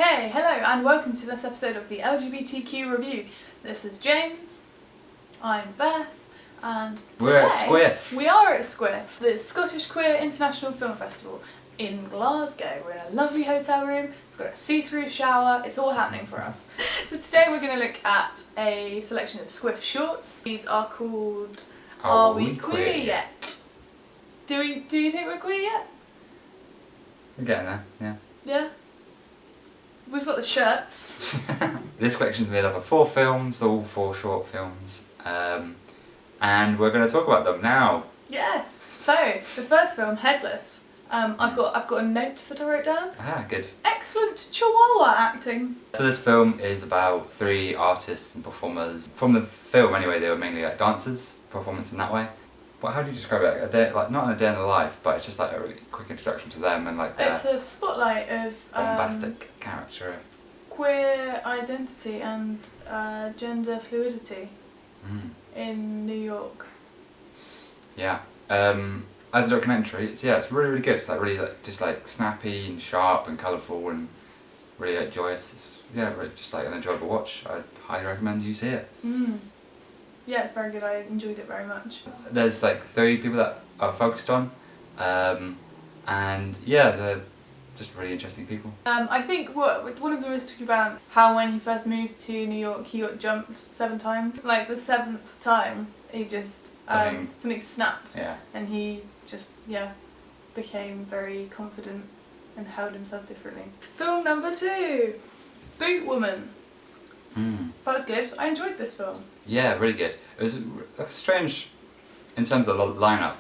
Okay, hello and welcome to this episode of the LGBTQ review. This is James, I'm Beth, and we're at SQIFF. We are at SQIFF, the Scottish Queer International Film Festival in Glasgow. We're in a lovely hotel room, we've got a see-through shower, it's all happening for us. So today we're going to look at a selection of SQIFF shorts. These are called Are We Queer Yet? Do you think we're queer yet? We're getting there, yeah. Yeah? We've got the shirts. This collection is made up of 4 films, all 4 short films, and we're going to talk about them now. Yes. So the first film, Headless. I've got a note that I wrote down. Ah, good. Excellent Chihuahua acting. So this film is about 3 artists and performers. From the film, anyway, they were mainly like dancers, performance in that way. But how do you describe it? A day, like not a day in the life, but it's just like a really quick introduction to them and like their It's a spotlight of bombastic character, queer identity and gender fluidity in New York. Yeah. As a documentary, it's really good. It's like really just like snappy and sharp and colourful and really like joyous. It's really just like an enjoyable watch. I highly recommend you see it. Yeah, it's very good. I enjoyed it very much. There's like 3 people that are focused on, and yeah, they're just really interesting people. I think one of them was talking about how when he first moved to New York, he got jumped 7 times. Like the 7th time, he just something snapped, and he just became very confident and held himself differently. Film number 2, Boot Woman. That was good. I enjoyed this film. Yeah, really good. It was strange in terms of the lineup.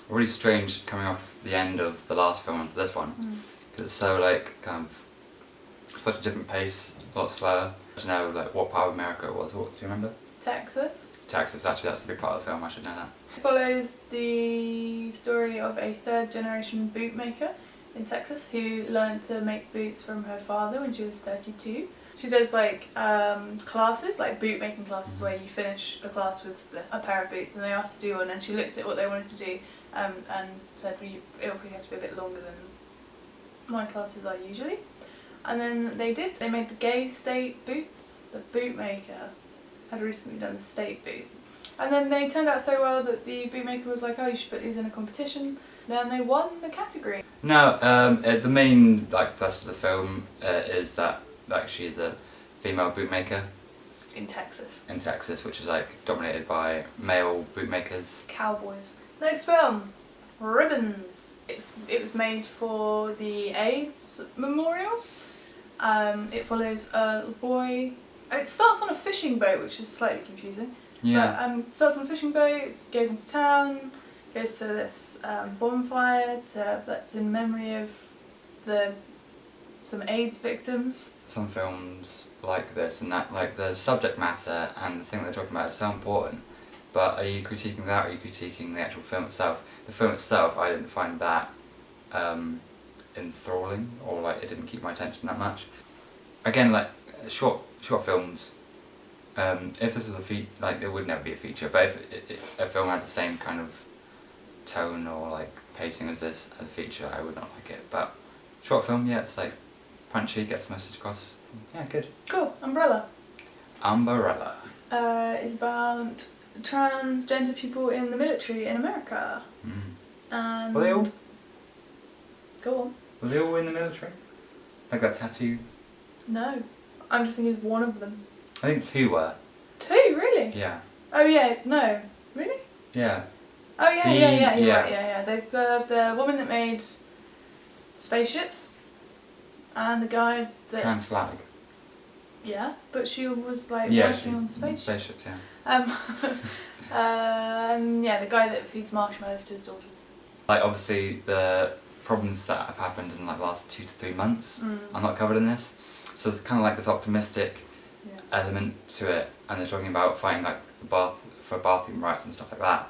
Really strange coming off the end of the last film onto this one. Because it's so like kind of such a different pace, a lot slower. I don't know like what part of America it was. What do you remember? Texas. Texas, actually, that's a big part of the film. I should know that. It follows the story of a 3rd generation bootmaker in Texas who learned to make boots from her father when she was 32. She does like classes, like boot making classes, where you finish the class with a pair of boots, and they asked to do one, and she looked at what they wanted to do and said, it'll probably have to be a bit longer than my classes are usually. And then they did. They made the gay state boots. The bootmaker had recently done the state boots. And then they turned out so well that the bootmaker was like, oh, you should put these in a competition. Then they won the category. No, the main like thrust of the film is that she is a female bootmaker. In Texas. In Texas, which is like dominated by male bootmakers. Cowboys. Next film, Ribbons. It was made for the AIDS memorial. It follows a little boy. It starts on a fishing boat, which is slightly confusing. Yeah. But starts on a fishing boat, goes into town, goes to this bonfire that's in memory of some AIDS victims. Some films like this and that, like the subject matter and the thing they're talking about is so important, but are you critiquing that or are you critiquing the actual film itself? The film itself, I didn't find that enthralling, or like it didn't keep my attention that much. Again, like short films, if this was a feature, like it would never be a feature, but if a film had the same kind of tone or like pacing as this as a feature, I would not like it. But short film, it's like punchy, gets the message across. Yeah, good. Cool. Umbrella. Umbrella. Is about transgender people in the military in America. And were they all? Go on. Were they all in the military? Like that tattoo? No. I'm just thinking of one of them. I think 2 were. 2? Really? Yeah. Oh yeah, no. Really? Yeah. Oh yeah, you're right, yeah. The woman that made spaceships and the guy that... Trans flag. Yeah, but she was like working on spaceships. Spaceships, yeah. And the guy that feeds marshmallows to his daughters. Like obviously the problems that have happened in like the last 2 to 3 months are not covered in this. So it's kind of like this optimistic element to it, and they're talking about fighting like for bathroom rights and stuff like that.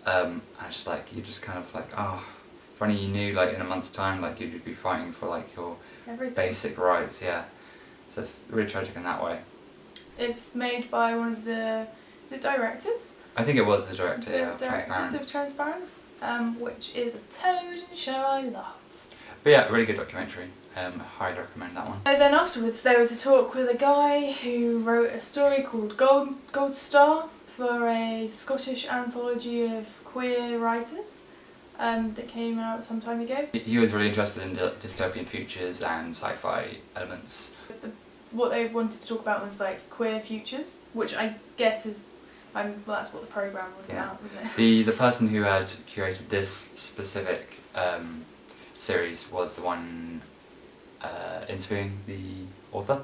And it's just like, you're just kind of like, if only you knew like in a month's time like you'd be fighting for like your basic rights, So it's really tragic in that way. It's made by one of the directors? I think it was the director, Directors of Transparent, which is a television show I love. But yeah, really good documentary. Highly recommend that one. So then afterwards there was a talk with a guy who wrote a story called Gold Star for a Scottish anthology of queer writers that came out some time ago. He was really interested in dystopian futures and sci-fi elements. What they wanted to talk about was like queer futures, which I guess is, well, that's what the programme was about, wasn't it? The person who had curated this specific series was the one interviewing the author.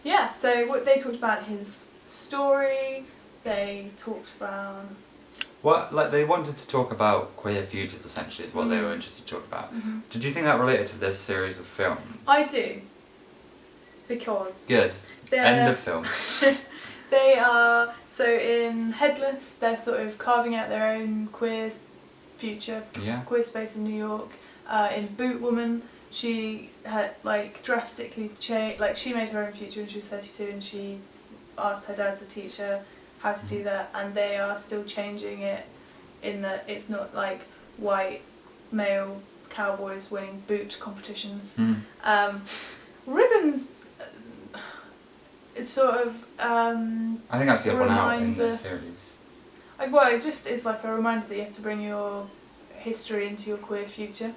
Yeah, so what they talked about his story, they talked about... What, like, they wanted to talk about queer futures essentially is what they were interested to talk about. Did you think that related to this series of films? I do. Because... Good. End of film. They are, so in Headless, they're sort of carving out their own queer future, queer space in New York. In Boot Woman, she had like drastically changed, like she made her own future when she was 32 and she asked her dad to teach her how to do that, and they are still changing it in that it's not like white male cowboys winning boot competitions. Ribbons is sort of I think that's the other one out in the us, series. Well, it just is like a reminder that you have to bring your history into your queer future.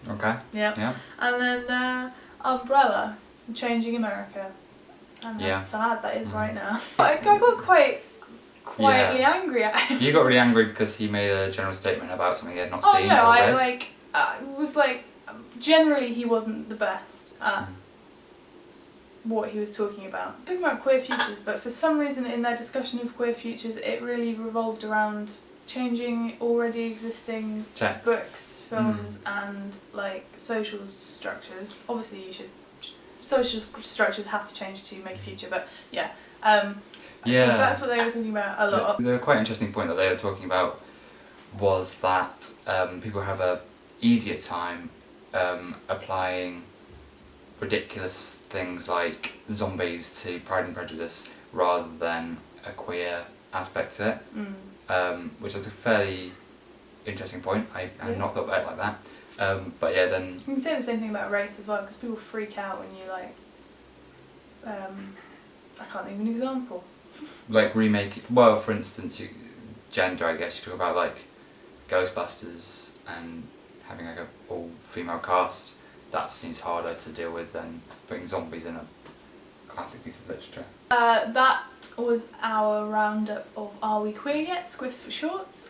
Okay. Yeah. And then Umbrella, Changing America. And how sad that is right now. I got quite quietly angry at him. You got really angry because he made a general statement about something he had not seen or read. I was like, generally he wasn't the best at what he was talking about. Talking about queer futures, but for some reason in their discussion of queer futures it really revolved around changing already existing books, films and like social structures. Obviously social structures have to change to make a future, but so that's what they were talking about a lot. The quite interesting point that they were talking about was that people have a easier time applying ridiculous things like zombies to Pride and Prejudice rather than a queer aspect to it, which is a fairly interesting point. I had not thought about it like that. But yeah, then... You can say the same thing about race as well, because people freak out when you like... I can't think of an example. Like remake... Well, for instance, gender, I guess. You talk about like Ghostbusters and having like a all-female cast. That seems harder to deal with than putting zombies in a classic piece of literature. That was our roundup of Are We Queer Yet? SQIFF for short.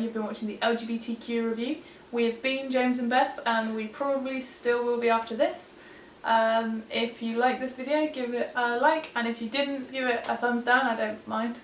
You've been watching the LGBTQ review. We've been James and Beth, and we probably still will be after this. If you like this video, give it a like, and if you didn't, give it a thumbs down, I don't mind.